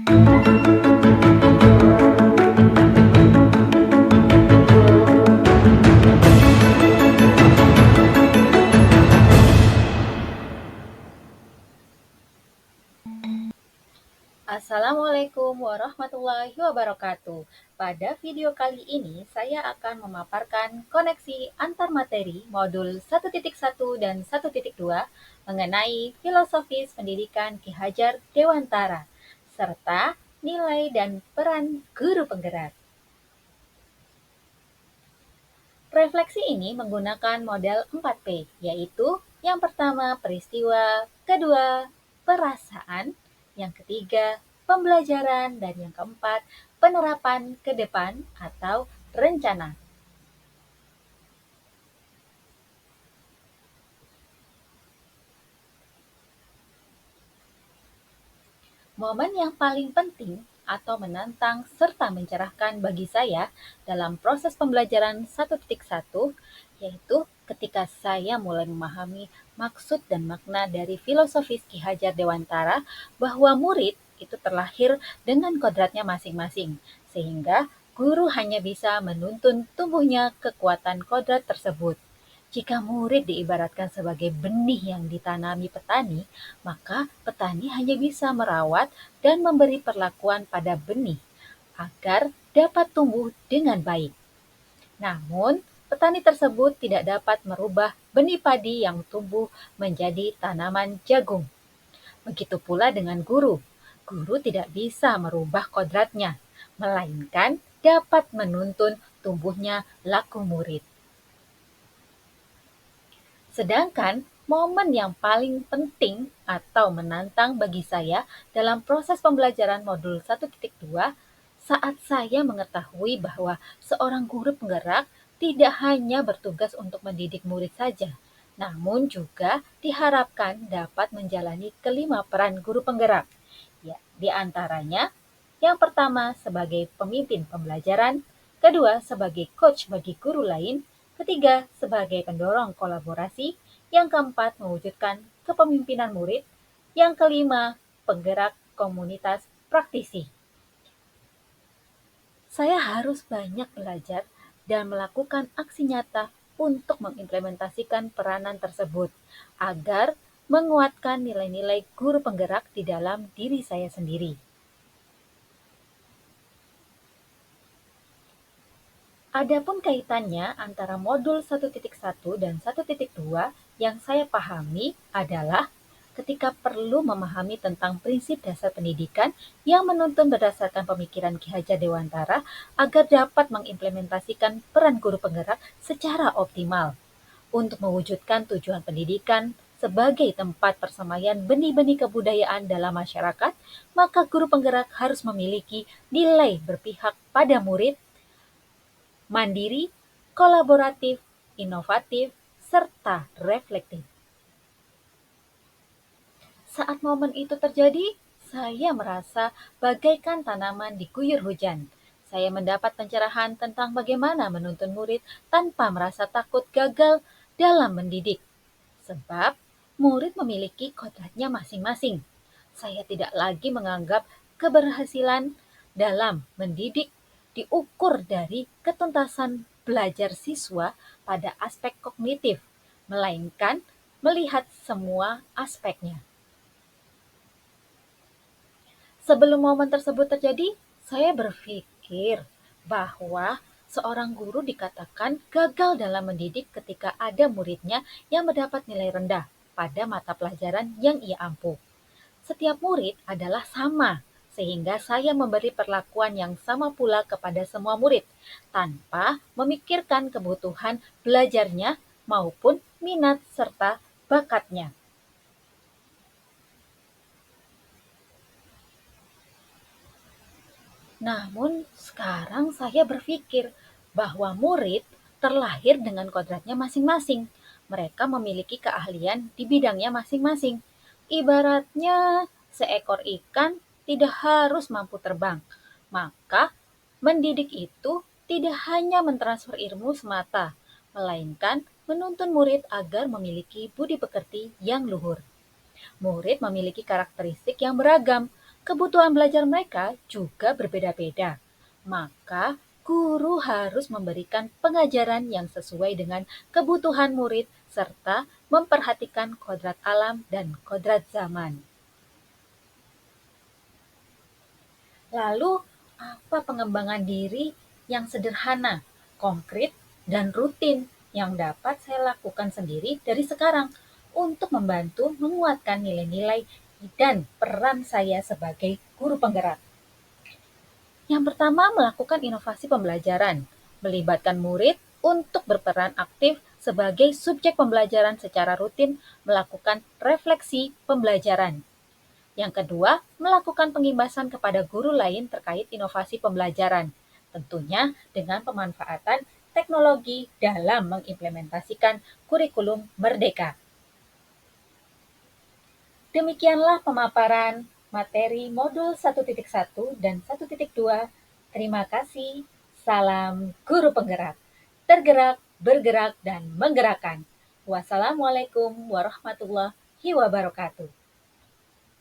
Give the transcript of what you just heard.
Assalamualaikum warahmatullahi wabarakatuh. Pada video kali ini, saya akan memaparkan koneksi antar materi modul 1.1 dan 1.2 mengenai filosofis pendidikan Ki Hajar Dewantara, serta nilai dan peran guru penggerak. Refleksi ini menggunakan model 4P, yaitu yang pertama peristiwa, kedua perasaan, yang ketiga pembelajaran, dan yang keempat penerapan ke depan atau rencana. Momen yang paling penting atau menantang serta mencerahkan bagi saya dalam proses pembelajaran 1.1 yaitu ketika saya mulai memahami maksud dan makna dari filosofis Ki Hajar Dewantara bahwa murid itu terlahir dengan kodratnya masing-masing, sehingga guru hanya bisa menuntun tumbuhnya kekuatan kodrat tersebut. Jika murid diibaratkan sebagai benih yang ditanami petani, maka petani hanya bisa merawat dan memberi perlakuan pada benih agar dapat tumbuh dengan baik. Namun, petani tersebut tidak dapat merubah benih padi yang tumbuh menjadi tanaman jagung. Begitu pula dengan guru. Guru tidak bisa merubah kodratnya, melainkan dapat menuntun tumbuhnya laku murid. Sedangkan momen yang paling penting atau menantang bagi saya dalam proses pembelajaran modul 1.2 saat saya mengetahui bahwa seorang guru penggerak tidak hanya bertugas untuk mendidik murid saja, namun juga diharapkan dapat menjalani kelima peran guru penggerak. Ya, di antaranya yang pertama sebagai pemimpin pembelajaran, kedua sebagai coach bagi guru lain, ketiga sebagai pendorong kolaborasi, yang keempat mewujudkan kepemimpinan murid, yang kelima penggerak komunitas praktisi. Saya harus banyak belajar dan melakukan aksi nyata untuk mengimplementasikan peranan tersebut agar menguatkan nilai-nilai guru penggerak di dalam diri saya sendiri. Adapun kaitannya antara modul 1.1 dan 1.2 yang saya pahami adalah ketika perlu memahami tentang prinsip dasar pendidikan yang menuntun berdasarkan pemikiran Ki Hajar Dewantara agar dapat mengimplementasikan peran guru penggerak secara optimal. Untuk mewujudkan tujuan pendidikan sebagai tempat persemaian benih-benih kebudayaan dalam masyarakat, maka guru penggerak harus memiliki nilai berpihak pada murid, mandiri, kolaboratif, inovatif, serta reflektif. Saat momen itu terjadi, saya merasa bagaikan tanaman diguyur hujan. Saya mendapat pencerahan tentang bagaimana menuntun murid tanpa merasa takut gagal dalam mendidik. Sebab murid memiliki kodratnya masing-masing. Saya tidak lagi menganggap keberhasilan dalam mendidik diukur dari ketuntasan belajar siswa pada aspek kognitif, melainkan melihat semua aspeknya. Sebelum momen tersebut terjadi, saya berpikir bahwa seorang guru dikatakan gagal dalam mendidik ketika ada muridnya yang mendapat nilai rendah pada mata pelajaran yang ia ampuh. Setiap murid adalah sama, sehingga saya memberi perlakuan yang sama pula kepada semua murid, tanpa memikirkan kebutuhan belajarnya maupun minat serta bakatnya. Namun sekarang saya berpikir bahwa murid terlahir dengan kodratnya masing-masing. Mereka memiliki keahlian di bidangnya masing-masing. Ibaratnya seekor ikan tidak harus mampu terbang. Maka mendidik itu tidak hanya mentransfer ilmu semata, melainkan menuntun murid agar memiliki budi pekerti yang luhur. Murid memiliki karakteristik yang beragam, kebutuhan belajar mereka juga berbeda-beda. Maka, guru harus memberikan pengajaran yang sesuai dengan kebutuhan murid serta memperhatikan kodrat alam dan kodrat zaman. Lalu, apa pengembangan diri yang sederhana, konkret, dan rutin yang dapat saya lakukan sendiri dari sekarang untuk membantu menguatkan nilai-nilai dan peran saya sebagai guru penggerak? Yang pertama, melakukan inovasi pembelajaran, melibatkan murid untuk berperan aktif sebagai subjek pembelajaran secara rutin, melakukan refleksi pembelajaran. Yang kedua, melakukan pengimbasan kepada guru lain terkait inovasi pembelajaran, tentunya dengan pemanfaatan teknologi dalam mengimplementasikan kurikulum merdeka. Demikianlah pemaparan materi modul 1.1 dan 1.2. Terima kasih. Salam guru penggerak. Tergerak, bergerak, dan menggerakkan. Wassalamualaikum warahmatullahi wabarakatuh.